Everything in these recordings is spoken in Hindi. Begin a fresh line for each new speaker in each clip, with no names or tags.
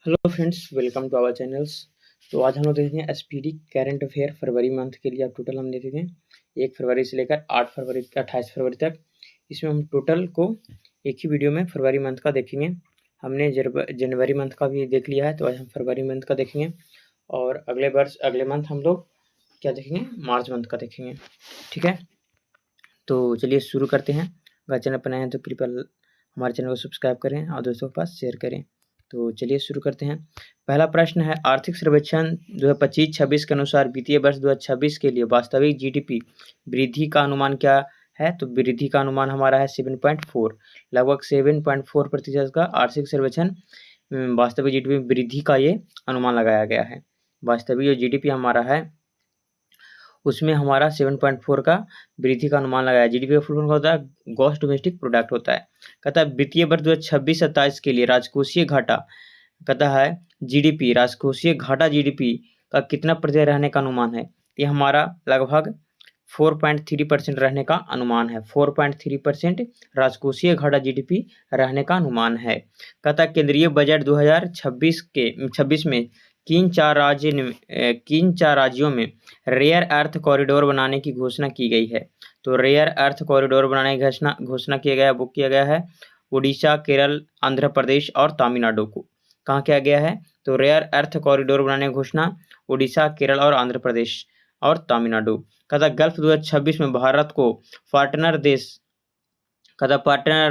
Hello friends, welcome to our channels. तो आज हम लोग देखेंगे एसपीडी करंट अफेयर फरवरी मंथ के लिए। अब टोटल हम देखेंगे 1 फरवरी से लेकर 8 फरवरी 28 फरवरी तक। इसमें हम टोटल को एक ही वीडियो में फरवरी मंथ का देखेंगे। हमने जनवरी मंथ का भी देख लिया है, तो आज हम फरवरी मंथ का देखेंगे और अगले मंथ हम लोग क्या देखेंगे, मार्च मंथ का देखेंगे। ठीक है, तो चलिए शुरू करते हैं। अगर चैनल पर नए हैं तो कृपया हमारे चैनल को सब्सक्राइब करें और दोस्तों के पास शेयर करें। तो चलिए शुरू करते हैं। पहला प्रश्न है, आर्थिक सर्वेक्षण 2025-26 के अनुसार वित्तीय वर्ष 2026 के लिए वास्तविक जीडीपी वृद्धि का अनुमान क्या है? तो वृद्धि का अनुमान हमारा है 7.4, लगभग 7.4% का आर्थिक सर्वेक्षण वास्तविक जीडीपी वृद्धि का ये अनुमान लगाया गया है। वास्तविक जो जीडीपी हमारा है उसमें हमारा 7.4 का वृद्धि का अनुमान लगाया। जीडीपी का फुल फॉर्म होता है ग्रॉस डोमेस्टिक प्रोडक्ट होता है। कहता है वित्तीय वर्ष 2026-27 के लिए राजकोषीय घाटा, कहता है जीडीपी राजकोषीय घाटा जीडीपी का कितना प्रतिशत रहने का अनुमान है? ये हमारा लगभग 4.3% रहने का अनुमान है। 4.3% राजकोषीय घाटा जीडीपी रहने का अनुमान है। कहता है केंद्रीय बजट 2026 में किन चार राज्यों में रेयर अर्थ कॉरिडोर बनाने की घोषणा की गई है? तो रेयर अर्थ कॉरिडोर बनाने की घोषणा किया गया, बुक किया गया है उड़ीसा, केरल, आंध्र प्रदेश और तमिलनाडु को। कहाँ किया गया है? तो रेयर अर्थ कॉरिडोर बनाने की घोषणा उड़ीसा, केरल और आंध्र प्रदेश और तमिलनाडु। कहता गल्फ 2026 में भारत को पार्टनर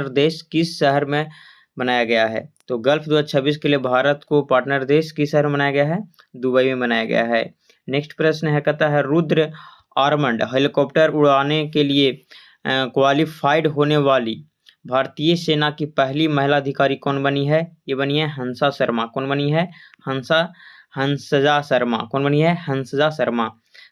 देश किस शहर में बनाया गया है? तो गल्फ 2026 के लिए भारत को पार्टनर देश किस शहर में बनाया गया है? दुबई में बनाया गया है। नेक्स्ट प्रश्न है, कहता है रुद्र आर्मड हेलीकॉप्टर उड़ाने के लिए क्वालिफाइड होने वाली भारतीय सेना की पहली महिला अधिकारी कौन बनी है? ये बनी है हंसा शर्मा। कौन बनी है? हंसजा शर्मा। कौन बनी है? हंसजा शर्मा।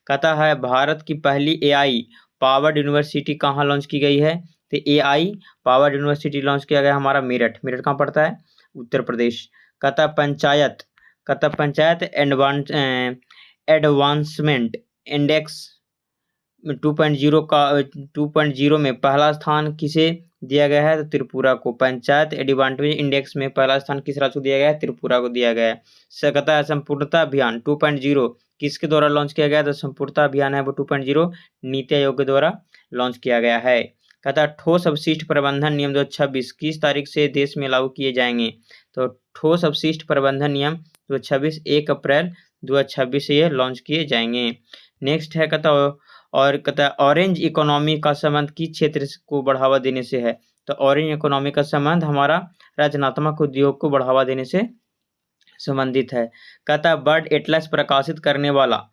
कहता है भारत की पहली एआई पावर्ड यूनिवर्सिटी कहाँ लॉन्च की गई है? तो एआई पावर्ड यूनिवर्सिटी लॉन्च किया गया हमारा मेरठ। मेरठ कहाँ पड़ता है? उत्तर प्रदेश। कहता पंचायत एडवांसमेंट इंडेक्स 2.0 में पहला स्थान किसे दिया गया है? तो त्रिपुरा को। पंचायत एडवांटेज इंडेक्स में पहला स्थान किस राज्य को दिया गया है? त्रिपुरा को दिया गया है। कहता है संपूर्णता अभियान 2.0 किसके द्वारा लॉन्च किया गया? तो संपूर्णता अभियान है वो 2.0 नीति आयोग के द्वारा लॉन्च किया गया है। कहता है ठोस अपशिष्ट प्रबंधन नियम 2026 किस तारीख से देश में लागू किए जाएंगे? तो ठोस अपशिष्ट प्रबंधन नियम 2026 1 अप्रैल 2026 से ये लॉन्च किए जाएंगे। नेक्स्ट है, कहता है ऑरेंज इकोनॉमी का संबंध किस क्षेत्र को बढ़ावा देने से है? तो ऑरेंज इकोनॉमी का संबंध हमारा रचनात्मक उद्योग को बढ़ावा देने से संबंधित है। कहता है बर्ड एटलस प्रकाशित करने वाला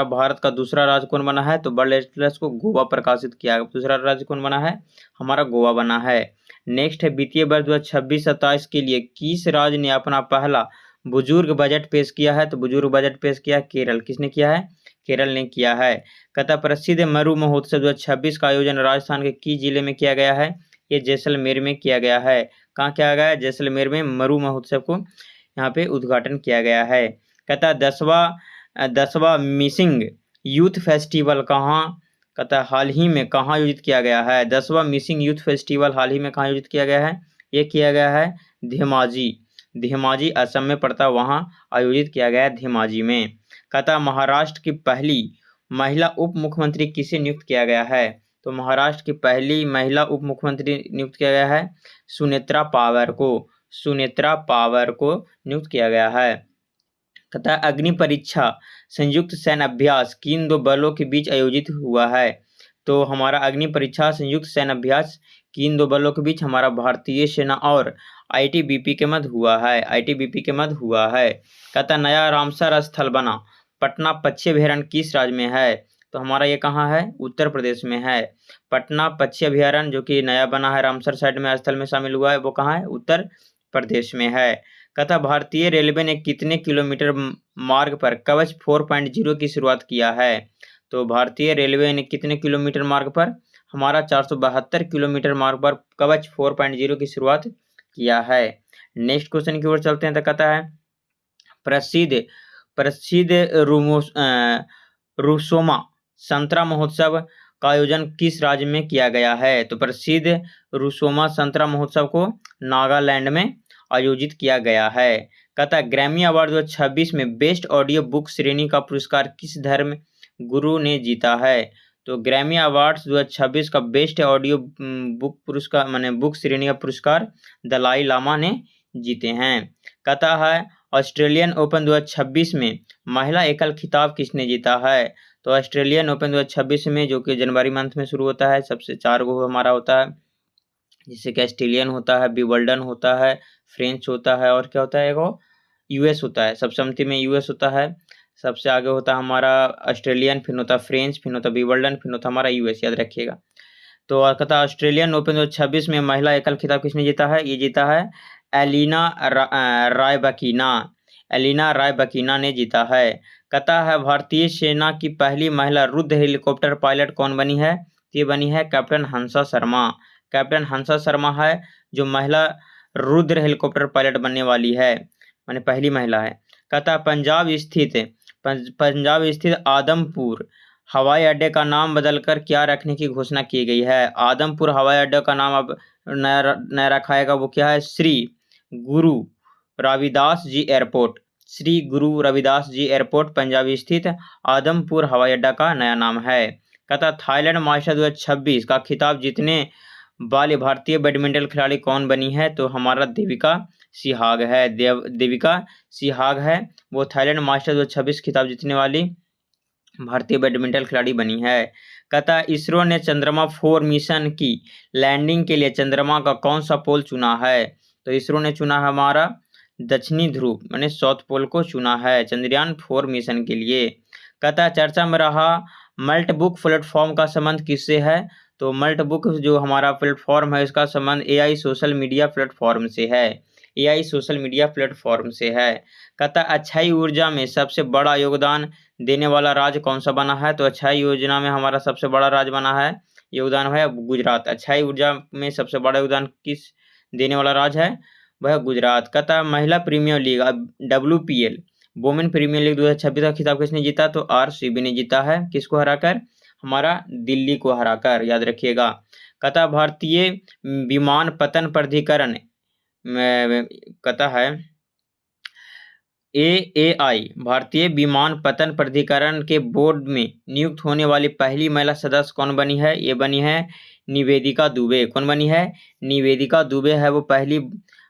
भारत का दूसरा राज्य कौन बना है? तो बर्ड एटलस को गोवा प्रकाशित किया। दूसरा राज्य कौन बना है? हमारा गोवा बना है। नेक्स्ट है वित्तीय वर्ष 2026-27 के लिए किस राज्य ने अपना पहला बुजुर्ग बजट पेश किया है? तो बुजुर्ग बजट पेश किया केरल। किसने किया है? केरल ने किया है। कहता प्रसिद्ध मरु महोत्सव 2026 का आयोजन राजस्थान के किस जिले में किया गया है? ये जैसलमेर में किया गया है। कहाँ किया गया है? जैसलमेर में मरु महोत्सव को यहाँ पे उद्घाटन किया गया है। कहता है 10वां मिसिंग यूथ फेस्टिवल कहता है हाल ही में कहाँ आयोजित किया गया है? 10वां मिसिंग यूथ फेस्टिवल हाल ही में कहाँ आयोजित किया गया है? ये किया गया है धेमाजी असम में पड़ता, वहाँ आयोजित किया गया है धेमाजी में। कहता महाराष्ट्र की पहली महिला उप मुख्यमंत्री किसे नियुक्त किया गया है? तो महाराष्ट्र की पहली महिला उप मुख्यमंत्री नियुक्त किया गया है सुनेत्रा पावर को नियुक्त किया गया है। कहता है अग्नि परीक्षा संयुक्त सैन्य अभ्यास किन दो बलों के बीच आयोजित हुआ है? तो हमारा अग्नि परीक्षा संयुक्त सैन्य अभ्यास किन दो बलों के बीच? हमारा भारतीय सेना और आईटीबीपी के मध्य हुआ है। कहता नया रामसर स्थल बना पटना पक्षी अभयारण्य किस राज्य में है? तो हमारा ये कहाँ है? उत्तर प्रदेश में है। पटना पक्षी अभयारण्य जो कि नया बना है रामसर साइड में स्थल में शामिल हुआ है, वो कहाँ है? उत्तर प्रदेश में है। कहता भारतीय रेलवे ने कितने किलोमीटर मार्ग पर कवच 4.0 की शुरुआत किया है? तो भारतीय रेलवे ने कितने किलोमीटर मार्ग पर? हमारा 472 किलोमीटर मार्ग पर कवच 4.0 की शुरुआत किया है। नेक्स्ट क्वेश्चन की ओर चलते हैं। तो कहता है प्रसिद्ध रुसोमा संतरा महोत्सव का आयोजन किस राज्य में किया गया है? तो प्रसिद्ध रुसोमा संतरा महोत्सव को नागालैंड में आयोजित किया गया है। कहता है ग्रैमी अवार्ड 2026 में बेस्ट ऑडियो बुक श्रेणी का पुरस्कार किस धर्म गुरु ने जीता है? तो ग्रैमी अवार्ड्स 2026 का बेस्ट ऑडियो बुक पुरस्कार माने बुक श्रेणी का पुरस्कार दलाई लामा ने जीते हैं। कहता है ऑस्ट्रेलियन ओपन 2026 में महिला एकल खिताब किसने जीता है? तो ऑस्ट्रेलियन ओपन 2026 में, जो कि जनवरी मंथ में शुरू होता है, सबसे 4 गो हमारा होता है, जैसे कि ऑस्ट्रेलियन होता है, विंबलडन होता है, फ्रेंच होता है, और क्या होता है एगो यूएस होता है। सर्वसम्मति में यूएस होता है, सबसे आगे होता है हमारा ऑस्ट्रेलियन, फिर होता है फ्रेंच, फिर होता है विंबलडन, फिर होता है हमारा यूएस, याद रखिएगा। तो कहता है ऑस्ट्रेलियन ओपन 2026 में महिला एकल खिताब किसने जीता है? ये जीता है एलिना रायबकीना ने जीता है। कहता है भारतीय सेना की पहली महिला रुद्ध हेलीकॉप्टर पायलट कौन बनी है? ये बनी है कैप्टन हंसा शर्मा। कैप्टन हंसा शर्मा है जो महिला रुद्र हेलीकॉप्टर पायलट बनने वाली है, माने पहली महिला है। कहता है पंजाब स्थित आदमपुर हवाई अड्डे का नाम बदलकर क्या रखने की घोषणा की गई है? आदमपुर हवाई अड्डे का नाम अब नया रखाएगा, वो क्या है? श्री गुरु रविदास जी एयरपोर्ट। श्री गुरु रविदास जी एयरपोर्ट पंजाब स्थित आदमपुर हवाई अड्डा का नया नाम है। कहता थाईलैंड मास्टर 2026 का खिताब जीतने वाली भारतीय बैडमिंटन खिलाड़ी कौन बनी है? तो हमारा देविका सिहाग है। देविका सिहाग है वो थाईलैंड मास्टर 2026 खिताब जीतने वाली भारतीय बैडमिंटन खिलाड़ी बनी है। कहता इसरो ने चंद्रमा 4 मिशन की लैंडिंग के लिए चंद्रमा का कौन सा पोल चुना है? तो इसरो ने चुना है हमारा दक्षिणी ध्रुव माने साउथ पोल को चुना है चंद्रयान 4 मिशन के लिए। कहता चर्चा में रहा मल्ट बुक प्लेटफॉर्म का संबंध किससे है? तो मल्ट बुक जो हमारा प्लेटफॉर्म है इसका संबंध एआई सोशल मीडिया प्लेटफॉर्म से है। एआई सोशल मीडिया प्लेटफॉर्म से है। कहता अक्षय ऊर्जा में सबसे बड़ा योगदान देने वाला राज्य कौन सा बना है? तो अक्षय योजना में हमारा सबसे बड़ा राज्य बना है, योगदान है गुजरात। अक्षय ऊर्जा में सबसे बड़ा योगदान किस देने वाला राज्य है? वह गुजरात। कहता महिला premier league WPL women premier league 2026 का खिताब किसने जीता? तो RCB ने जीता है। किसको हराकर? हमारा दिल्ली को हराकर, याद रखिएगा। कहता भारतीय विमानपत्तन प्राधिकरण कहता है AAI भारतीय विमानपत्तन प्राधिकरण के बोर्ड में नियुक्त होने वाली पहली महिला सदस्य कौन बनी है? ये बनी है निवेदिका दुबे। कौन बनी है? निवेदिका दुबे है वो पहली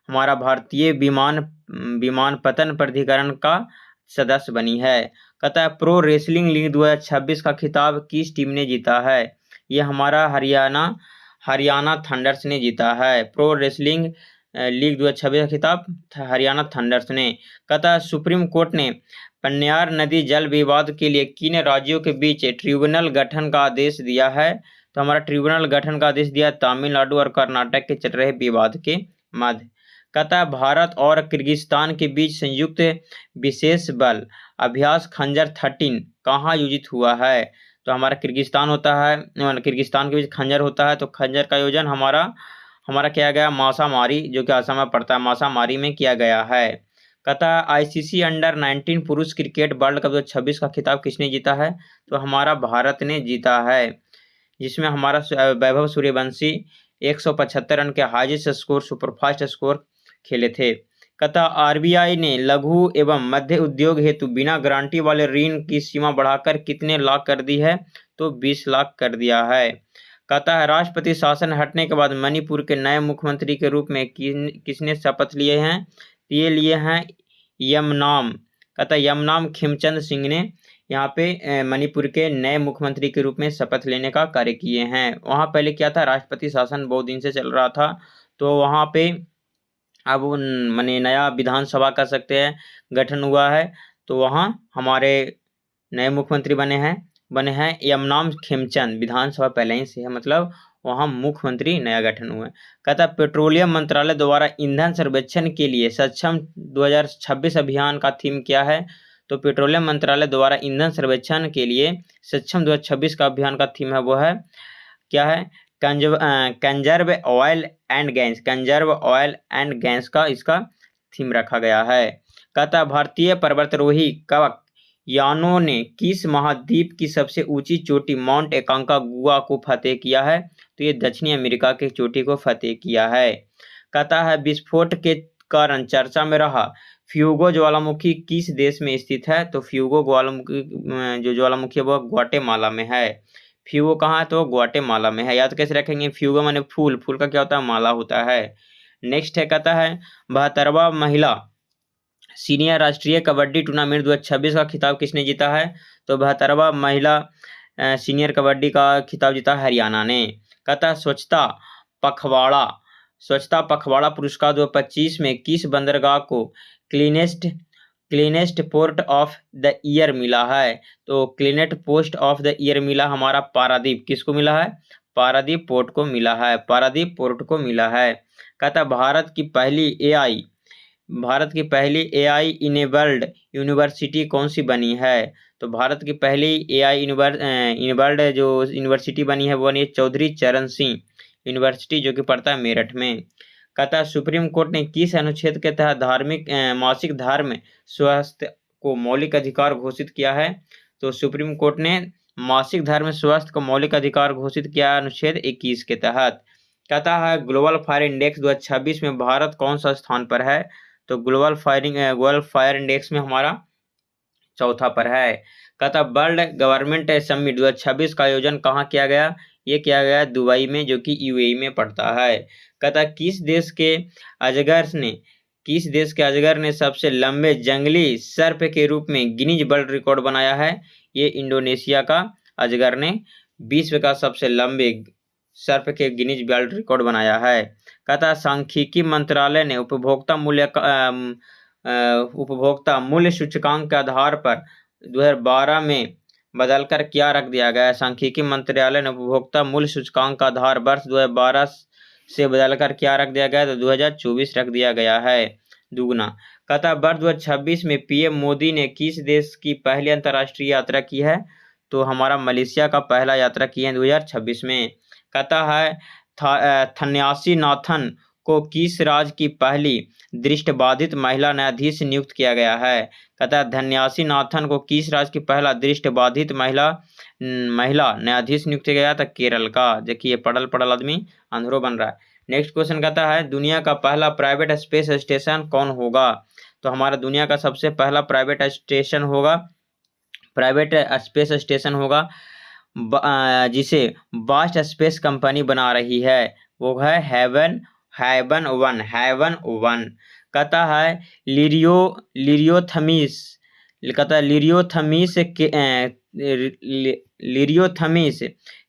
हमारा भारतीय विमानपत्तन प्राधिकरण का सदस्य बनी है। कहता है प्रो रेसलिंग लीग 2026 का खिताब किस टीम ने जीता है? ये हमारा हरियाणा थंडर्स ने जीता है। प्रो रेसलिंग लीग 2026 का खिताब हरियाणा थंडर्स ने। कहता सुप्रीम कोर्ट ने पन्यार नदी जल विवाद के लिए किन राज्यों के बीच ट्रिब्यूनल गठन का आदेश दिया है? तो हमारा ट्रिब्यूनल गठन का आदेश दिया तमिलनाडु और कर्नाटक के चल रहे विवाद के मध्य। कहता भारत और किर्गिस्तान के बीच संयुक्त विशेष बल अभ्यास खंजर 13 कहाँ आयोजित हुआ है? तो हमारा किर्गिस्तान होता है, किर्गिस्तान के बीच खंजर होता है। तो खंजर का आयोजन हमारा किया गया मासामारी, जो कि असम में पड़ता है, मासामारी में किया गया है। कहता ICC अंडर 19 पुरुष क्रिकेट वर्ल्ड कप 2026 का खिताब किसने जीता है? तो हमारा भारत ने जीता है, जिसमें हमारा वैभव सूर्यवंशी 175 रन के हाईएस्ट स्कोर सुपरफास्ट स्कोर खेले थे। कहता RBI ने लघु एवं मध्य उद्योग हेतु बिना गारंटी वाले ऋण की सीमा बढ़ाकर कितने लाख कर दी है? तो 20 लाख कर दिया है। कहता है राष्ट्रपति शासन हटने के बाद मणिपुर के नए मुख्यमंत्री के रूप में किसने शपथ लिए हैं? ये लिए हैं यमनाम। कहता यमनाम खिमचंद सिंह ने यहाँ पे मणिपुर के नए मुख्यमंत्री के रूप में शपथ लेने का कार्य किए हैं। वहाँ पहले क्या था, राष्ट्रपति शासन बहुत दिन से चल रहा था, तो वहाँ पे अब माने नया विधानसभा कह सकते हैं गठन हुआ है, तो वहाँ हमारे नए मुख्यमंत्री बने हैं यमनाम खेमचंद। विधानसभा पहले ही से है, मतलब वहाँ मुख्यमंत्री नया गठन हुआ है। कहता पेट्रोलियम मंत्रालय द्वारा ईंधन सर्वेक्षण के लिए सक्षम 2026 अभियान का थीम क्या है? तो पेट्रोलियम मंत्रालय द्वारा ईंधन सर्वेक्षण के लिए सक्षम 2026 का अभियान का थीम है वो है क्या है? कंजर्व ऑयल एंड गैस का इसका थीम रखा गया है। कहता भारतीय पर्वतारोही कवक यानों ने किस महाद्वीप की सबसे ऊंची चोटी माउंट एकांकागुआ को फतेह किया है? तो ये दक्षिणी अमेरिका की चोटी को फतेह किया है। कहता है विस्फोट कारण चर्चा में रहा फ्यूगो ज्वालामुखी किस देश में स्थित है? तो फ्यूगो ज्वालामुखी जो ज्वालामुखी है वो ग्वाटेमाला में है। फ्यूगो कहाँ है? तो ग्वाटेमाला में है। याद कैसे रखेंगे? फ्यूगो माने फूल, फूल का क्या होता है? माला होता है। नेक्स्ट है, कहता है 72वां महिला सीनियर राष्ट्रीय कबड्डी टूर्नामेंट 2026 का खिताब किसने जीता है? तो 72वां महिला सीनियर कबड्डी का खिताब जीता हरियाणा ने। कहता है स्वच्छता पखवाड़ा पुरस्कार 2025 में किस बंदरगाह को cleanest port of the year मिला है? तो cleanest post of the year मिला हमारा पारादीप। किसको मिला है? पारादीप पोर्ट को मिला है। पारादीप पोर्ट को मिला है। कहता भारत की पहली एआई इनेबल्ड यूनिवर्सिटी कौन सी बनी है? तो भारत की पहली एआई इनेबल्ड जो यूनिवर्सिटी बनी है वो बनी है चौधरी चरण सिंह यूनिवर्सिटी, जो कि पड़ता है मेरठ में। कहता है सुप्रीम कोर्ट ने किस अनुच्छेद के तहत मासिक धर्म स्वास्थ्य को मौलिक अधिकार घोषित किया है? तो सुप्रीम कोर्ट ने मासिक धर्म स्वास्थ्य को मौलिक अधिकार घोषित किया अनुच्छेद 21 के तहत। कहता है ग्लोबल फायर इंडेक्स 2026 में भारत कौन सा स्थान पर है? तो ग्लोबल फायर इंडेक्स में हमारा चौथा पर है। कहता वर्ल्ड गवर्नमेंट समिट 2026 का आयोजन कहाँ किया गया? ये किया गया दुबई में, जो कि यूएई में पड़ता है। कहता किस देश के अजगर ने सबसे लंबे जंगली सर्प के रूप में गिनीज वर्ल्ड रिकॉर्ड बनाया है? ये इंडोनेशिया का अजगर ने विश्व का सबसे लंबे सर्प के गिनीज वर्ल्ड रिकॉर्ड बनाया है। कहता सांख्यिकी मंत्रालय ने उपभोक्ता मूल्य सूचकांक के आधार पर 2012 में बदलकर क्या रख दिया गया है? सांख्यिकी मंत्रालय ने उपभोक्ता मूल्य सूचकांक का आधार वर्ष 2012 से बदलकर क्या रख दिया गया है? तो 2024 रख दिया गया है, दुगुना। कहता वर्ष 2026 में पीएम मोदी ने किस देश की पहली अंतर्राष्ट्रीय यात्रा की है? तो हमारा मलेशिया का पहला यात्रा की है 2026 में। कहता है थन्यासी नाथन को किस राज्य की पहली दृष्टिबाधित महिला न्यायाधीश नियुक्त किया गया है? कहता है धन्यासी नाथन को किस राज्य की पहला दृष्टिबाधित महिला न्यायाधीश नियुक्त किया गया था? केरल का। देखिए पढ़ल आदमी अंधेरो बन रहा है। नेक्स्ट क्वेश्चन कहता है दुनिया का पहला प्राइवेट स्पेस स्टेशन कौन होगा? तो हमारा दुनिया का सबसे पहला प्राइवेट स्पेस स्टेशन होगा जिसे बास्ट स्पेस कंपनी बना रही है, वो है हैवन 1। कहता है लिरियोथमीस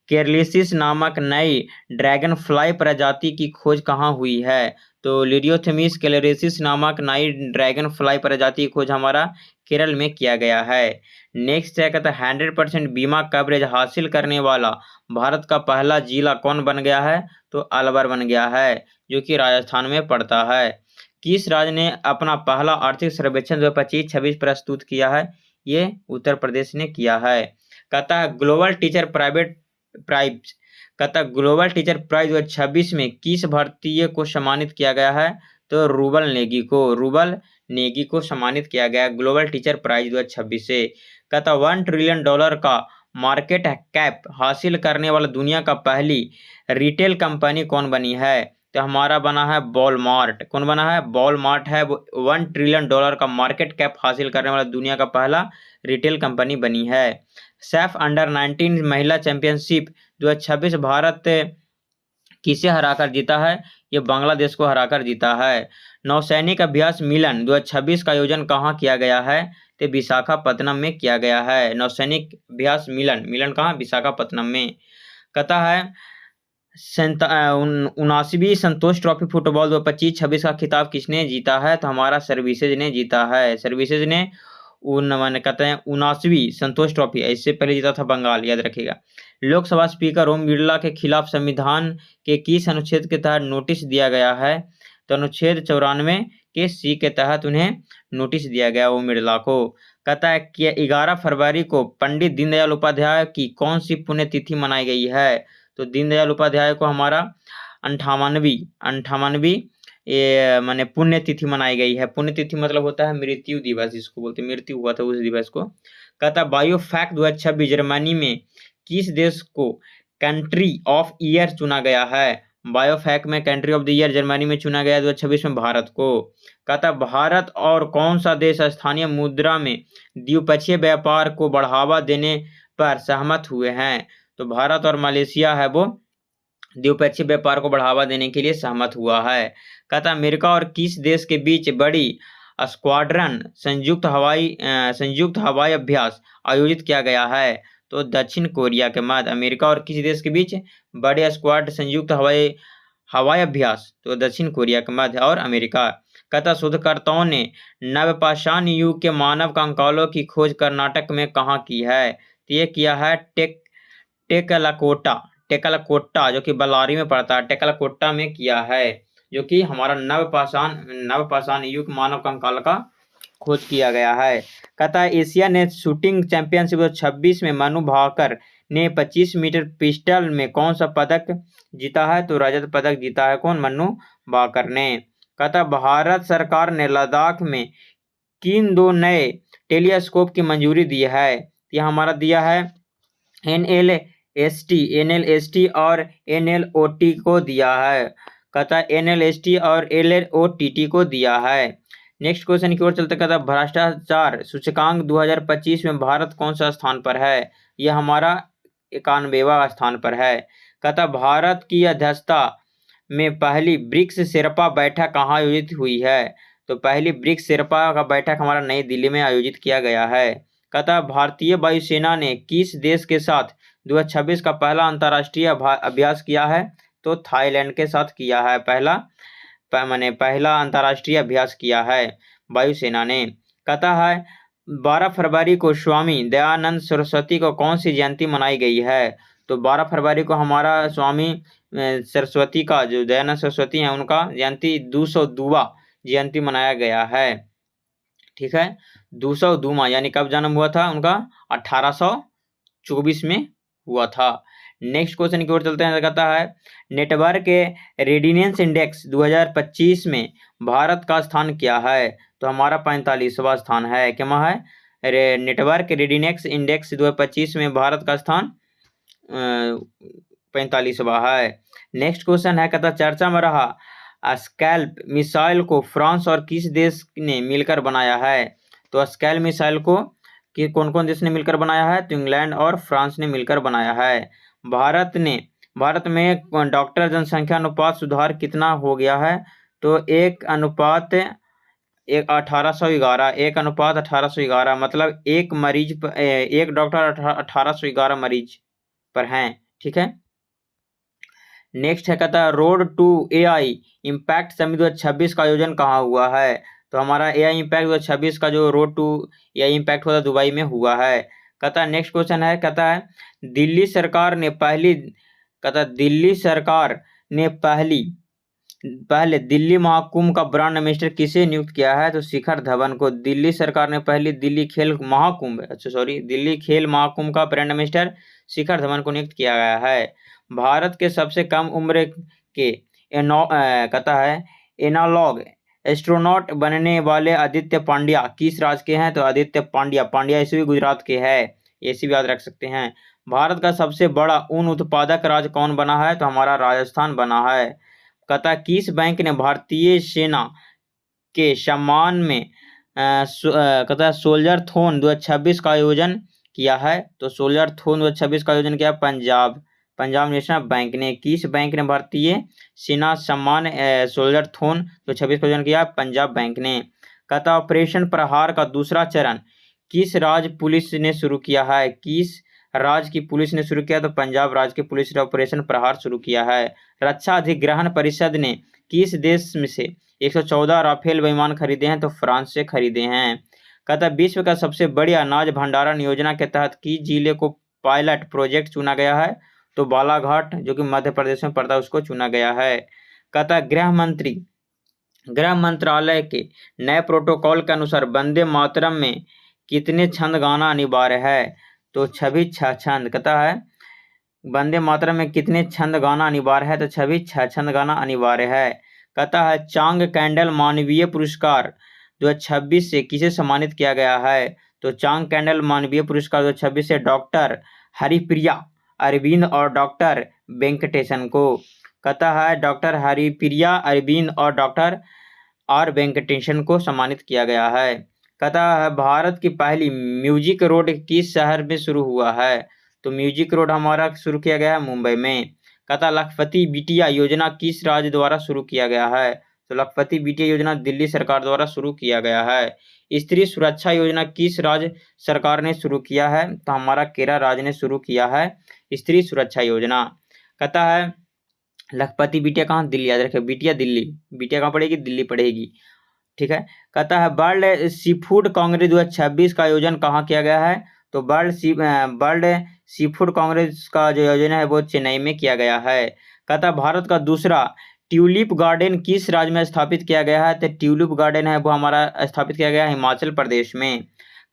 केरलिसिस नामक नई ड्रैगन फ्लाई प्रजाति की खोज कहाँ हुई है? तो लिरियोथमीस केरलिसिस नामक नई ड्रैगन फ्लाई प्रजाति की खोज हमारा केरल में किया गया है। नेक्स्ट है, कहता है 100% बीमा कवरेज हासिल करने वाला भारत का पहला जिला कौन बन गया है? तो अलवर बन गया है, जो कि राजस्थान में पड़ता है। किस राज्य ने अपना पहला आर्थिक सर्वेक्षण 2025-26 प्रस्तुत किया है? ये उत्तर प्रदेश ने किया है। कहता है ग्लोबल टीचर प्राइज 2026 में किस भारतीय को सम्मानित किया गया है? तो रूबल नेगी को सम्मानित किया गया ग्लोबल टीचर प्राइज 2026 से। कहता 1 ट्रिलियन डॉलर का मार्केट कैप हासिल करने वाला दुनिया का पहली रिटेल कंपनी कौन बनी है? तो हमारा बना है वॉलमार्ट। कौन बना है? वॉलमार्ट है। 1 ट्रिलियन डॉलर का मार्केट कैप हासिल करने वाला दुनिया का पहला रिटेल कंपनी बनी है। सैफ अंडर 19 महिला चैंपियनशिप 2026 भारत किसे हराकर जीता है? ये बांग्लादेश को हराकर जीता है। नौसैनिक अभ्यास मिलन 2026 का आयोजन कहाँ किया गया है? तो विशाखापत्तनम में किया गया है। नौसैनिक अभ्यास मिलन कहाँ? विशाखापत्तनम में। कहता है 79वीं संतोष ट्रॉफी फुटबॉल 2025-26 का खिताब किसने जीता है? तो हमारा सर्विसेज ने जीता है। सर्विसेज ने कहते हैं 79वीं संतोष ट्रॉफी, इससे पहले जीता था बंगाल, याद रखिएगा। लोकसभा स्पीकर ओम बिरला के खिलाफ संविधान के किस अनुच्छेद के तहत नोटिस दिया गया है? तो अनुच्छेद 94 के सी के तहत उन्हें नोटिस दिया गया ओम बिरला को। कहता है कि 11 फरवरी को पंडित दीनदयाल उपाध्याय की कौन सी पुण्यतिथि मनाई गई है? तो दीनदयाल उपाध्याय को हमारा 58वीं ये माने पुण्यतिथि मनाई गई है। पुण्यतिथि मतलब होता है मृत्यु दिवस, जिसको बोलते हैं मृत्यु हुआ था उस दिवस को। कहता बायोफैक 2026 जर्मनी में किस देश को कंट्री ऑफ ईयर चुना गया है? बायोफैक में country of the year Germany में चुना गया 2026 में भारत को। कहता भारत और कौन सा देश स्थानीय मुद्रा में द्विपक्षीय व्यापार को बढ़ावा देने पर सहमत हुए हैं। तो भारत और मलेशिया है वो द्विपक्षीय व्यापार को बढ़ावा देने के लिए सहमत हुआ है। कहता अमेरिका और किस देश के बीच बड़ी स्क्वाड्रन संयुक्त हवाई अभ्यास आयोजित किया गया है। तो दक्षिण कोरिया के मध्य अमेरिका और किस देश के बीच बड़े स्क्वाड संयुक्त हवाई अभ्यास, तो दक्षिण कोरिया के मध्य और अमेरिका। कहता शोधकर्ताओं ने नवपाषाण युग के मानव कंकालों की खोज कर्नाटक में कहाँ की है। तो ये किया है टेकलाकोटा जो कि बल्लारी में पड़ता है, टेकलाकोटा में किया है, जो कि हमारा नवपाषाण युग मानव कंकाल का खोज किया गया है। कहता है एशिया ने शूटिंग चैंपियनशिप 2026 में मनु भाकर ने 25 मीटर पिस्टल में कौन सा पदक जीता है। तो रजत पदक जीता है कौन, मनु भाकर ने। कहता भारत सरकार ने लद्दाख में किन 2 नए टेलीस्कोप की मंजूरी दी है। यह हमारा दिया है NLST और NLOT को दिया है। कहता है NLST और LLOTT को दिया है। नेक्स्ट क्वेश्चन की ओर चलते। कहता भ्रष्टाचार सूचकांक 2025 में भारत कौन सा स्थान पर है। यह हमारा 91वां स्थान पर है। कहता भारत की अध्यक्षता में पहली ब्रिक्स शेर्पा बैठक कहाँ आयोजित हुई है। तो पहली ब्रिक्स शेर्पा का बैठक हमारा नई दिल्ली में आयोजित किया गया है। कहता भारतीय वायुसेना ने किस देश के साथ 2026 का पहला अंतर्राष्ट्रीय अभ्यास किया है। तो थाईलैंड के साथ किया है, पहला अंतर्राष्ट्रीय अभ्यास किया है वायुसेना ने। कहता है 12 फरवरी को स्वामी दयानंद सरस्वती को कौन सी जयंती मनाई गई है। तो 12 फरवरी को हमारा स्वामी सरस्वती का, जो दयानंद सरस्वती हैं उनका जयंती 202वां जयंती मनाया गया है। ठीक है, 202वां यानी कब जन्म हुआ था उनका, 1824 में हुआ था। नेक्स्ट क्वेश्चन की ओर चलते हैं। कहता है नेटवर्क के रेडिनेंस इंडेक्स 2025 में भारत का स्थान क्या है। तो हमारा 45वां स्थान है। क्या है, नेटवर्क रेडिनेंस इंडेक्स 2025 में भारत का स्थान 45वां है। नेक्स्ट क्वेश्चन है। कहता चर्चा में रहा स्कैल्प मिसाइल को फ्रांस और किस देश ने मिलकर बनाया है। तो स्कैल्प मिसाइल को कि कौन कौन देश ने मिलकर बनाया है। तो इंग्लैंड और फ्रांस ने मिलकर बनाया है। भारत में डॉक्टर जनसंख्या अनुपात सुधार कितना हो गया है। तो 1:1811 मतलब एक डॉक्टर 1811 मरीज पर हैं। ठीक है। नेक्स्ट है। कहता है road to AI impact summit 2026 का आयोजन कहाँ हुआ है। तो हमारा AI इम्पैक्ट 2026 का जो रोड टू AI इम्पैक्ट हुआ था दुबई में हुआ है। कहता है नेक्स्ट क्वेश्चन है। कहता है दिल्ली सरकार ने पहले दिल्ली महाकुंभ का ब्रांड एम्बेसडर किसे नियुक्त किया है। तो शिखर धवन को दिल्ली सरकार ने पहली दिल्ली खेल महाकुंभ का ब्रांड एम्बेसडर शिखर धवन को नियुक्त किया गया है। भारत के सबसे कम उम्र के कहता है एनालॉग एस्ट्रोनॉट बनने वाले आदित्य पांड्या किस राज्य के हैं। तो आदित्य पांड्या इसी गुजरात के है, ऐसी भी याद रख सकते हैं। भारत का सबसे बड़ा ऊन उत्पादक राज्य कौन बना है। तो हमारा राजस्थान बना है। कहता किस बैंक ने भारतीय सेना के सम्मान में कहता सोल्जर थोन 2026 का आयोजन किया है। तो सोल्जर थोन 2026 का आयोजन किया पंजाब नेशनल बैंक ने। किस बैंक ने भारतीय सेना सम्मान सोल्जर थोन 2026 का आयोजन किया, पंजाब बैंक ने। कहता ऑपरेशन प्रहार का दूसरा चरण किस राज्य पुलिस ने शुरू किया है। किस राज्य की पुलिस ने शुरू किया। तो पंजाब राज्य की पुलिस ने ऑपरेशन प्रहार शुरू किया है। रक्षा अधिग्रहण परिषद ने किस देश में से 114 राफेल विमान खरीदे हैं। तो फ्रांस से खरीदे हैं। कहता विश्व का सबसे बड़ी अनाज भंडारण योजना के तहत किस जिले को पायलट प्रोजेक्ट चुना गया है। तो बालाघाट जो कि मध्य प्रदेश में पड़ता है उसको चुना गया है। कहता गृह मंत्रालय के नए प्रोटोकॉल के अनुसार वंदे मातरम में कितने छंद गाना अनिवार्य है। तो 6 छंद। कहता है वंदे मातरम में कितने छंद गाना अनिवार्य है। तो 6 छंद गाना अनिवार्य है। कहता है चांग कैंडल मानवीय पुरस्कार 2026 से किसे सम्मानित किया गया है। तो चांग कैंडल मानवीय पुरस्कार 2026 से डॉक्टर हरिप्रिया अरविंद और डॉक्टर वेंकटेशन को। कहता है डॉक्टर हरिप्रिया अरविंद और डॉक्टर आर वेंकटेशन को सम्मानित किया गया है। कहता है भारत की पहली म्यूजिक रोड किस शहर में शुरू हुआ है? तो म्यूजिक रोड हमारा शुरू किया गया है मुंबई में। कहता लखपति बिटिया योजना किस राज्य द्वारा शुरू किया गया है? तो लखपति बिटिया योजना दिल्ली सरकार द्वारा शुरू किया गया है। स्त्री सुरक्षा योजना किस राज्य सरकार ने शुरू किया है? तो हमारा केरल राज्य ने शुरू किया है स्त्री सुरक्षा योजना। कहता है लखपति बिटिया कहाँ? दिल्ली। याद रखें बिटिया दिल्ली, बिटिया कहाँ पड़ेगी? दिल्ली पड़ेगी। ठीक है। कहता है वर्ल्ड सी फूड कांग्रेस 2026 का आयोजन कहाँ किया गया है? तो वर्ल्ड सी फूड कांग्रेस का जो आयोजन है वो चेन्नई में किया गया है। कहता है भारत का दूसरा ट्यूलिप गार्डन किस राज्य में स्थापित किया गया है? तो ट्यूलिप गार्डन है वो हमारा स्थापित किया गया है हिमाचल प्रदेश में।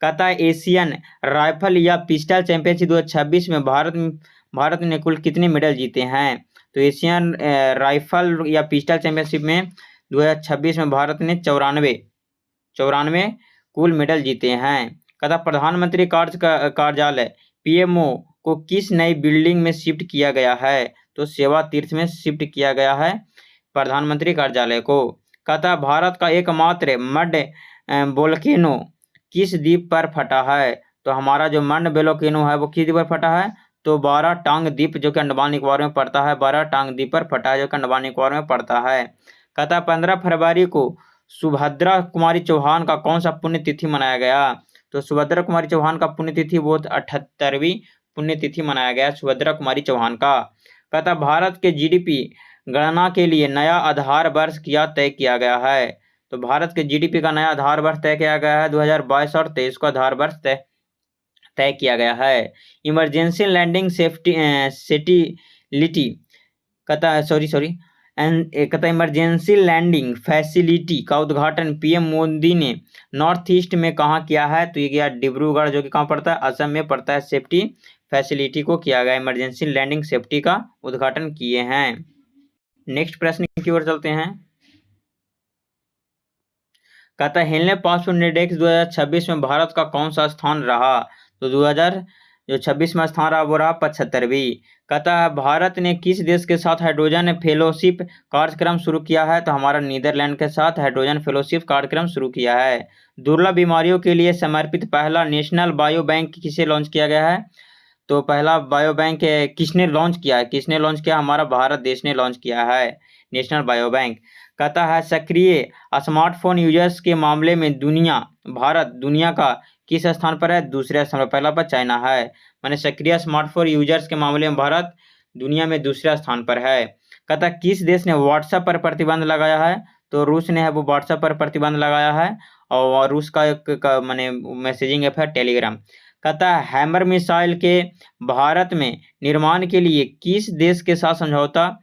कहता है एशियन राइफल या पिस्टल चैंपियनशिप 2026 में भारत ने कुल कितने मेडल जीते हैं? तो एशियन राइफल या पिस्टल चैंपियनशिप में 2026 में भारत ने 94 कुल मेडल जीते हैं। कहता प्रधानमंत्री कार्यालय पीएमओ को किस नई बिल्डिंग में शिफ्ट किया गया है? तो सेवा तीर्थ में शिफ्ट किया गया है प्रधानमंत्री कार्यालय को। कहता भारत का एकमात्र मड वोल्केनो किस द्वीप पर फटा है? तो हमारा जो मड वोल्केनो है वो किस द्वीप पर फटा है? तो बारह टांग द्वीप जो कि अंडमान निकोबार में पड़ता है, बारह टांग द्वीप पर फटा है जो कि अंडमान निकोबार में पड़ता है। कहता 15 फरवरी को सुभद्रा कुमारी चौहान का कौन सा पुण्यतिथि मनाया गया? तो सुभद्रा कुमारी चौहान का पुण्यतिथि वो 78वीं पुण्यतिथि मनाया गया सुभद्रा कुमारी चौहान का। कहता भारत के जीडीपी गणना के लिए नया आधार वर्ष क्या तय किया गया है? तो भारत के जीडीपी का नया आधार वर्ष तय किया गया है 2022 और 23 को आधार वर्ष तय किया गया है। इमरजेंसी लैंडिंग फैसिलिटी कहता इमरजेंसी लैंडिंग फैसिलिटी का उद्घाटन पीएम मोदी ने नॉर्थ ईस्ट में कहाँ किया है? तो ये गया डिब्रूगढ़ जो कि कहाँ पड़ता है? असम में पड़ता है। सेफ्टी फैसिलिटी को किया गया, इमरजेंसी लैंडिंग सेफ्टी का उद्घाटन किए हैं। नेक्स्ट प्रश्न की ओर चलते हैं। कहता है हेनले पासपोर्ट इंडेक्स 2026 में भारत का कौन सा स्थान रहा? तो 2026 में स्थान रहा वो रहा 75वीं। कहता है भारत ने किस देश के साथ हाइड्रोजन फेलोशिप कार्यक्रम शुरू किया है? तो हमारा नीदरलैंड के साथ हाइड्रोजन फेलोशिप कार्यक्रम शुरू किया है। दुर्लभ बीमारियों के लिए समर्पित पहला नेशनल बायो बैंक किसे लॉन्च किया गया है? तो पहला बायो बैंक किसने लॉन्च किया है? किसने लॉन्च किया? हमारा भारत देश ने लॉन्च किया है नेशनल बायो बैंक। कहता है सक्रिय स्मार्टफोन यूजर्स के मामले में भारत दुनिया का किस स्थान पर है? दूसरे स्थान पर। पहला पर चाइना है, माने सक्रिय स्मार्टफोन यूजर्स के मामले में भारत दुनिया में दूसरे स्थान पर है। कहता किस देश ने व्हाट्सएप पर प्रतिबंध लगाया है? तो रूस ने है वो व्हाट्सएप पर प्रतिबंध लगाया है और रूस का एक माने मैसेजिंग ऐप है टेलीग्राम। कहता है हैमर मिसाइल के भारत में निर्माण के लिए किस देश के साथ समझौता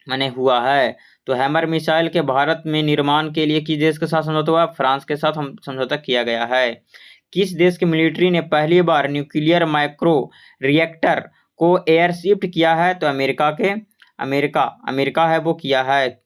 माने हुआ है? तो हैमर मिसाइल के भारत में निर्माण के लिए किस देश के साथ समझौता हुआ? फ्रांस के साथ हम समझौता किया गया है। किस देश की मिलिट्री ने पहली बार न्यूक्लियर माइक्रो रिएक्टर को एयरशिफ्ट किया है? तो अमेरिका है वो किया है।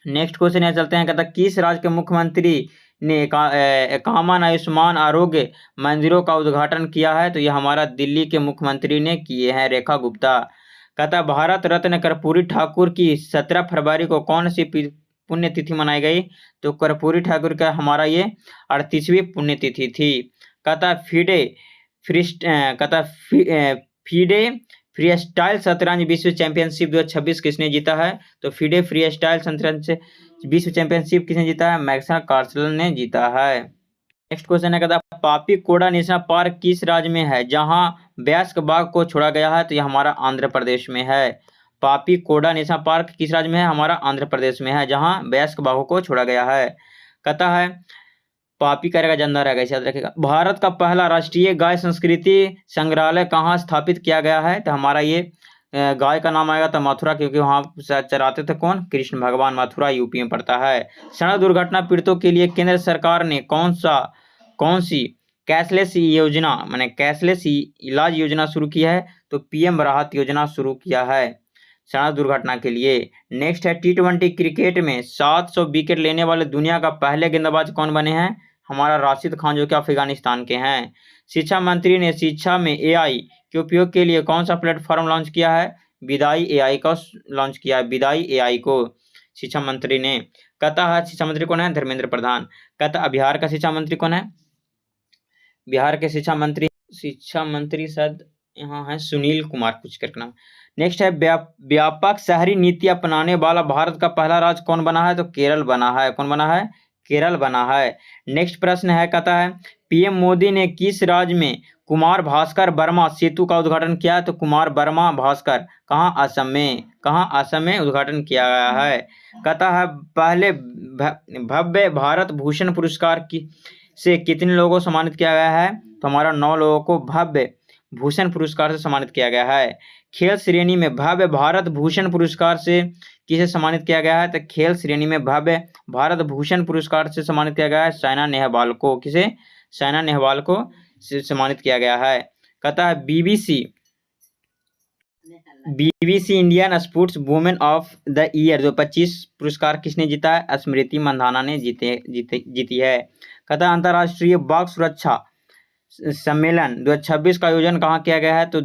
नेक्स्ट क्वेश्चन यहाँ चलते हैं। कहता किस राज्य के मुख्यमंत्री ने कॉमन आयुष्मान आरोग्य मंदिरों का उद्घाटन किया है? तो ये हमारा दिल्ली के मुख्यमंत्री ने किए हैं, रेखा गुप्ता। कहता भारत रत्न कर्पूरी ठाकुर की 17 फरवरी को कौन सी पुण्यतिथि मनाई गई? तो कर्पूरी ठाकुर का हमारा ये 38वीं पुण्यतिथि थी। कहता फीडे फ्री स्टाइल शतरंज विश्व चैंपियनशिप 2026 किसने जीता है? तो फीडे फ्री स्टाइल शतरंज विश्व चैंपियनशिप किसने जीता है? मैग्नस कार्लसन ने जीता है। नेक्स्ट क्वेश्चन है, कहता पापी कोडा नेशनल पार्क किस राज्य में है जहां वयस्क बाघ को छोड़ा गया है? तो यह हमारा आंध्र प्रदेश में है। पापी कोडा नेशनल पार्क किस राज्य में है? हमारा आंध्र प्रदेश में है जहां वयस्क बाघों को छोड़ा गया है। कहता है पापी करेगा जनता रहेगा, याद रखेगा। भारत का पहला राष्ट्रीय गाय संस्कृति संग्रहालय कहाँ स्थापित किया गया है? तो हमारा ये गाय का नाम आएगा तो मथुरा, क्योंकि वहाँ चराते थे कौन? कृष्ण भगवान। मथुरा यूपी में पड़ता है। सड़क दुर्घटना पीड़ितों के लिए केंद्र सरकार ने कौन सी कैशलेस योजना माने कैशलेस इलाज योजना शुरू की है? तो पीएम राहत योजना शुरू किया है सड़क दुर्घटना के लिए। नेक्स्ट है T20 क्रिकेट में 700 विकेट लेने वाले दुनिया का पहले गेंदबाज कौन बने हैं? हमारा राशिद खान जो कि अफगानिस्तान के हैं। शिक्षा मंत्री ने शिक्षा में AI के उपयोग के लिए कौन सा प्लेटफॉर्म लॉन्च किया है? विदाई एआई को लॉन्च किया है, विदाई एआई को शिक्षा मंत्री ने। कहता है शिक्षा मंत्री कौन है? धर्मेंद्र प्रधान। कहता है बिहार का शिक्षा मंत्री कौन है? बिहार के शिक्षा मंत्री शायद यहाँ है सुनील कुमार कुछ करके नाम। नेक्स्ट है व्यापक शहरी नीति अपनाने वाला भारत का पहला राज्य कौन बना है? तो केरल बना है। कौन बना है? केरल बना है। नेक्स्ट प्रश्न है, कहता है पीएम मोदी ने किस राज्य में कुमार भास्कर वर्मा सेतु का उद्घाटन किया है? तो कुमार वर्मा भास्कर कहाँ? असम में। कहाँ? असम में उद्घाटन किया गया है। कहता है पहले भव्य भारत भूषण पुरस्कार की से कितने लोगों को सम्मानित किया गया है? तो हमारा 9 लोगों को भव्य भूषण पुरस्कार से सम्मानित किया गया है। खेल श्रेणी में भव्य भारत भूषण पुरस्कार से किसे सम्मानित किया गया है? तो खेल श्रेणी में भव्य भारत भूषण पुरस्कार से सम्मानित किया गया है साइना नेहवाल को। किसे? साइना नेहवाल को सम्मानित किया गया है। कहता है BBC Indian sports women of the year 2025 पुरस्कार किसने जीता है? स्मृति मंधाना ने जीती है। कहता है अंतर्राष्ट्रीय बाघ सुरक्षा सम्मेलन 2026 का आयोजन कहाँ किया गया है? तो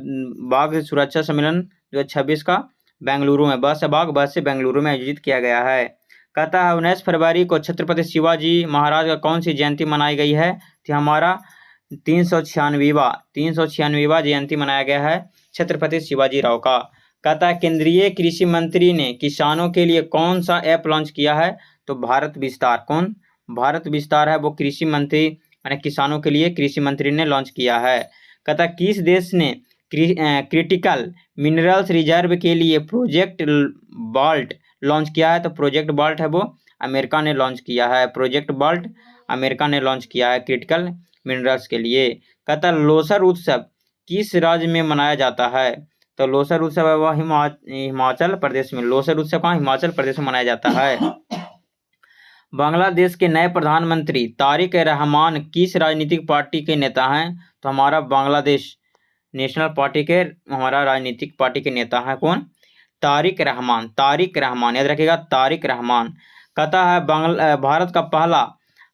बाघ सुरक्षा सम्मेलन 2026 का बेंगलुरु में, बस से बेंगलुरु में आयोजित किया गया है। कहता है 19 फरवरी को छत्रपति शिवाजी महाराज का कौन सी जयंती मनाई गई है? तो हमारा 396वां जयंती मनाया गया है छत्रपति शिवाजी राव का। कहता है केंद्रीय कृषि मंत्री ने किसानों के लिए कौन सा ऐप लॉन्च किया है? तो भारत विस्तार। कौन? भारत विस्तार है वो कृषि मंत्री यानी किसानों के लिए कृषि मंत्री ने लॉन्च किया है। कहता किस देश ने क्रिटिकल मिनरल्स रिजर्व के लिए प्रोजेक्ट बाल्ट लॉन्च किया है? तो प्रोजेक्ट बाल्ट है वो अमेरिका ने लॉन्च किया है। प्रोजेक्ट बाल्ट अमेरिका ने लॉन्च किया है क्रिटिकल मिनरल्स के लिए। कहता लोसर उत्सव किस राज्य में मनाया जाता है? तो लोसर उत्सव है वह हिमाचल प्रदेश में। लोसर उत्सव कहाँ? हिमाचल प्रदेश में मनाया जाता है। बांग्लादेश के नए प्रधानमंत्री तारिक रहमान किस राजनीतिक पार्टी के नेता हैं? तो हमारा बांग्लादेश नेशनल पार्टी के हमारा राजनीतिक पार्टी के नेता हैं। कौन? तारिक रहमान। तारिक रहमान याद रखिएगा, तारिक रहमान। कहता है भारत का पहला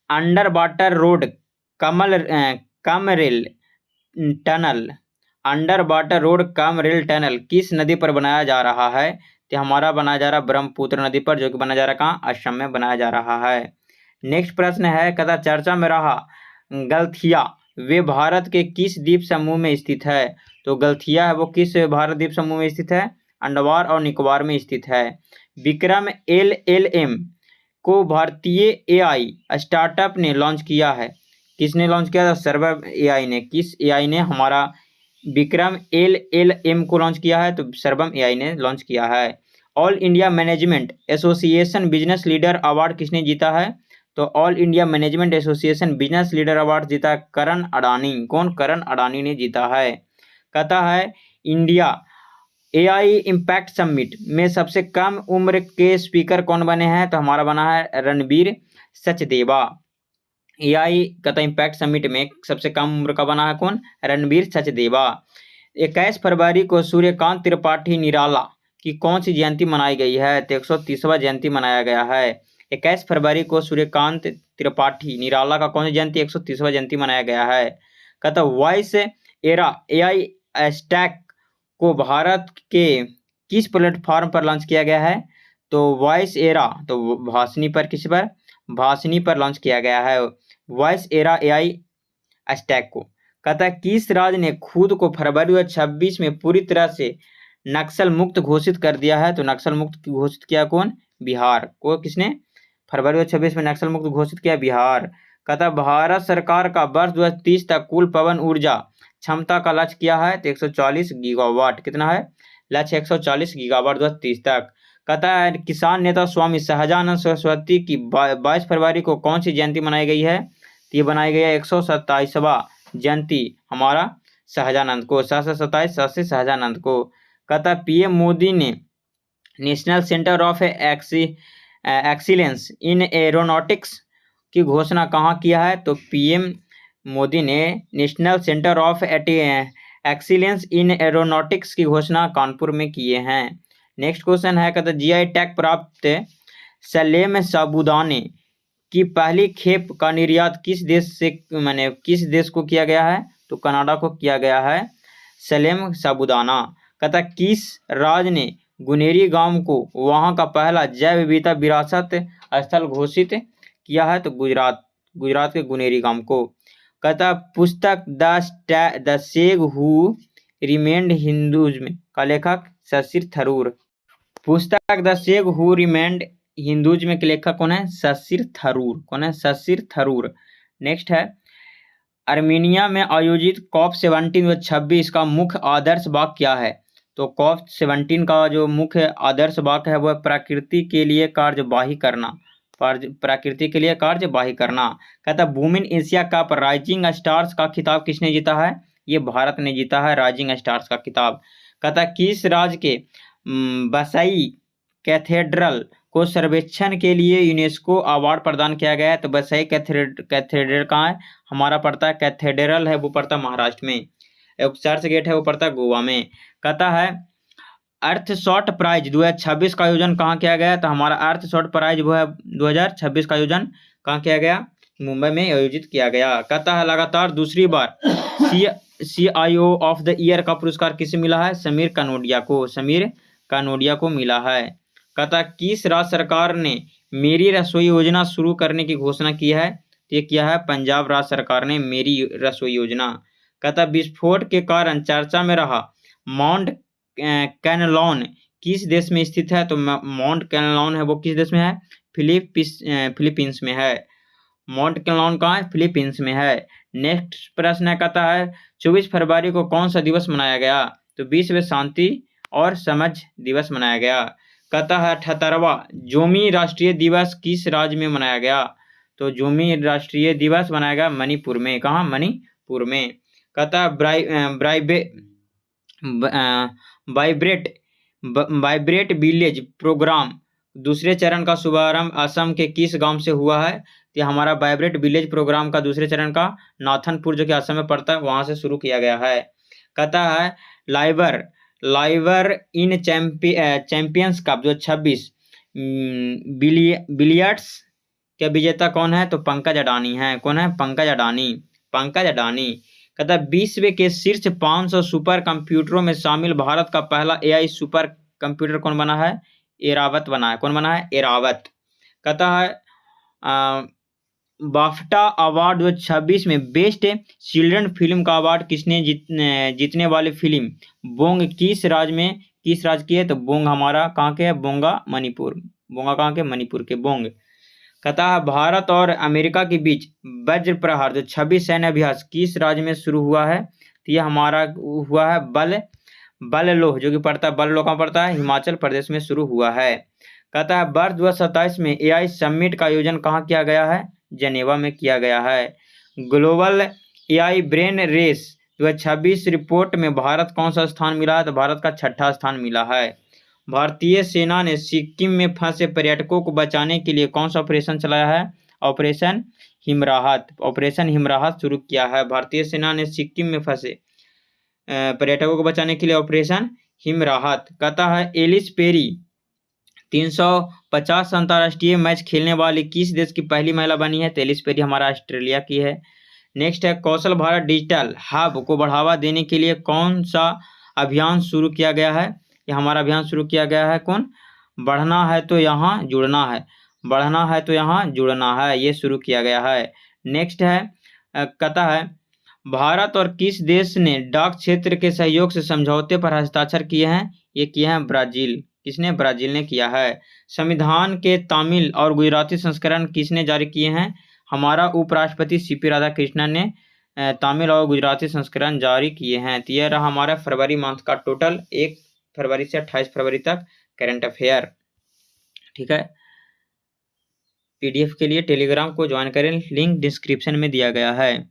under water road cum rail tunnel under water road cum rail tunnel किस नदी पर बनाया जा रहा है? तो हमारा बनाया जा रहा ब्रह्मपुत्र नदी पर, जो कि बनाया जा रहा कहाँ? असम में बनाया जा रहा है। नेक्स्ट प्रश्न है, कहता चर्चा में रहा गलथिया वे भारत के किस द्वीप समूह में स्थित है? तो गलथिया है वो किस भारत द्वीप समूह में स्थित है? अंडमान और निकोबार में स्थित है। विक्रम LLM को भारतीय AI स्टार्टअप ने लॉन्च किया है। किसने लॉन्च किया था? सर्वम AI ने। किस AI ने? हमारा विक्रम LLM को लॉन्च किया है, तो सर्वम AI ने लॉन्च किया है। All India management association business leader award किसने जीता है? तो all India management association business leader award जीता करण अडानी। कौन? करण अडानी ने जीता है। कहता है इंडिया AI इम्पैक्ट समिट में सबसे कम उम्र के स्पीकर कौन बने हैं? तो हमारा बना है रणबीर सचदेवा। AI कहता इम्पैक्ट समिट में सबसे कम उम्र का बना है कौन? रणबीर सचदेवा। 21 फरवरी को सूर्यकांत त्रिपाठी निराला की कौन सी जयंती मनाई गई है? तो 130वां जयंती मनाया गया है। 21 फरवरी को सूर्यकांत त्रिपाठी निराला का कौन सी जयंती? 130वां जयंती मनाया गया है। कहता वॉइस एरा AI स्टैक को भारत के किस प्लेटफॉर्म पर लॉन्च किया गया है? तो वॉइस एरा तो भाषणी पर, किस पर? भाषणी पर लॉन्च किया गया है वॉइस एरा AI स्टैक को। कहता है किस राज्य ने खुद को फरवरी 2026 में पूरी तरह से नक्सल मुक्त घोषित कर दिया है? तो नक्सल मुक्त घोषित किया कौन? बिहार को। किसने? फरवरी 2026 में नक्सल मुक्त घोषित किया बिहार। कहता भारत सरकार का वर्ष 2030 तक कुल पवन ऊर्जा क्षमता का लक्ष्य किया है? तो 140 गीगावाट। कितना है लक्ष्य? 140 गीगावाट 2030 तक। कहता है किसान नेता स्वामी सहजानंद सरस्वती की 22 फरवरी को कौन सी जयंती मनाई गई है? तो ये बनाई गई है 127वां जयंती हमारा सहजानंद को। 727 सहजानंद को। कहता PM मोदी ने national centre of excellence in aeronautics की घोषणा कहाँ किया है? तो PM मोदी ने national centre of excellence in aeronautics की घोषणा कानपुर में किए हैं। नेक्स्ट क्वेश्चन है, कहता GI टैग प्राप्त सलेम साबूदाने की पहली खेप का निर्यात किस देश को किया गया है? तो कनाडा को किया गया है सलेम साबूदाना। कहता किस राज्य ने गुनेरी गांव को वहां का पहला जैव विविधता विरासत स्थल घोषित किया है? तो गुजरात के गुनेरी गांव को। कहता पुस्तक द सेग हु रिमेन्ड हिंदुइज्म का लेखक शशिर थरूर। पुस्तक द सेग हु रिमेन्ड हिंदुइज्म के लेखक कौन है? शशिर थरूर। कौन है? शशिर थरूर। नेक्स्ट है आर्मेनिया में आयोजित COP 17 का मुख्य आदर्श वाक्य क्या है? तो COP 17 का जो मुख्य आदर्श वाक्य है वह प्रकृति के लिए कार्यवाही करना। प्रकृति के लिए कार्यवाही करना। कहता women Asia cup rising stars का खिताब किसने जीता है? ये भारत ने जीता है राइजिंग स्टार्स का खिताब। कहता किस राज्य के बसई कैथेड्रल को सर्वेक्षण के लिए यूनेस्को अवार्ड प्रदान किया गया है? तो बसई कैथेड्रल कहाँ है? हमारा पड़ता है कैथेड्रल है वो पड़ता है महाराष्ट्र में। एक चर्च गेट है वो पड़ता है गोवा में। कहता है अर्थशॉट प्राइज 2026 का आयोजन कहाँ किया गया? तो हमारा अर्थशॉट प्राइज वो है 2026 का आयोजन कहाँ किया गया? मुंबई में आयोजित किया गया। कहता है लगातार दूसरी बार CIO ऑफ द ईयर का पुरस्कार किसे मिला है? समीर कनोडिया को मिला है। कहता किस राज्य सरकार ने मेरी रसोई योजना शुरू करने की घोषणा की है? ये किया है पंजाब राज्य सरकार ने मेरी रसोई योजना। कहता विस्फोट के कारण चर्चा में रहा माउंट कैनलॉन किस देश में स्थित है? तो माउंट कैनलॉन है वो किस देश में है? फिलीपींस में है। माउंट कैनलॉन कहाँ है? फिलीपींस में है। नेक्स्ट प्रश्न कहता है 24 फरवरी को कौन सा दिवस मनाया गया? तो विश्व शांति और समझ दिवस मनाया गया। कहता है 78वां जोमी राष्ट्रीय दिवस किस राज्य में मनाया गया? तो जोमी राष्ट्रीय दिवस मनाया गया मणिपुर में। कहाँ? मणिपुर में। कहता वाइब्रेट विलेज प्रोग्राम दूसरे चरण का शुभारंभ असम के किस गांव से हुआ है? तो हमारा वाइब्रेट विलेज प्रोग्राम का दूसरे चरण का नाथनपुर जो कि असम में पड़ता है वहां से शुरू किया गया है। कहता है लाइवर इन चैंपियंस कप 2026 बिलियर्ड्स के विजेता कौन है? तो पंकज अडानी है। कौन है? पंकज अडानी। कहता विश्व के शीर्ष 500 सुपर कंप्यूटरों में शामिल भारत का पहला AI सुपर कंप्यूटर कौन बना है? एरावत बना है। कौन बना है? एरावत। कहता है बाफ्टा अवार्ड 2026 में बेस्ट चिल्ड्रन फिल्म का अवार्ड किसने जीतने वाली फिल्म बोंग किस राज्य की है? तो बोंग हमारा कहाँ के है? बोंगा कहाँ के? मणिपुर के बोंग। कहता है भारत और अमेरिका के बीच वज्र प्रहार 26 सैन्य अभ्यास किस राज्य में शुरू हुआ है? तो ये हमारा हुआ है बललोह जो कि पड़ता है बललोह कहाँ पड़ता है? हिमाचल प्रदेश में शुरू हुआ है। कहता है वर्ष 2027 में AI समिट का आयोजन कहाँ किया गया है? जेनेवा में किया गया है। Global AI brain race 2026 report में भारत कौन सा स्थान मिला है? तो भारत का 6ठा स्थान मिला है। भारतीय सेना ने सिक्किम में फंसे पर्यटकों को बचाने के लिए कौन सा ऑपरेशन चलाया है? ऑपरेशन हिमराहत शुरू किया है। भारतीय सेना ने सिक्किम में फंसे पर्यटकों को बचाने के लिए ऑपरेशन हिमराहत। कहता है एलिस पेरी 350 अंतर्राष्ट्रीय मैच खेलने वाली किस देश की पहली महिला बनी है? तो एलिस पेरी हमारा ऑस्ट्रेलिया की है। नेक्स्ट है कौशल भारत डिजिटल हब को बढ़ावा देने के लिए कौन सा अभियान शुरू किया गया है? ये हमारा अभियान शुरू किया गया है कौन? बढ़ना है तो यहाँ जुड़ना है ये शुरू किया गया है। नेक्स्ट है कहता है भारत और किस देश ने डाक क्षेत्र के सहयोग से समझौते पर हस्ताक्षर किए हैं? ये किए हैं ब्राजील। किसने? ब्राजील ने किया है। संविधान के तमिल और गुजराती संस्करण किसने जारी किए हैं? हमारा उपराष्ट्रपति CP राधाकृष्णन ने तमिल और गुजराती संस्करण जारी किए हैं। तो यह रहा हमारा फरवरी मंथ का टोटल 1 फरवरी से 28 फरवरी तक करंट अफेयर। ठीक है। PDF के लिए टेलीग्राम को ज्वाइन करें, लिंक डिस्क्रिप्शन में दिया गया है।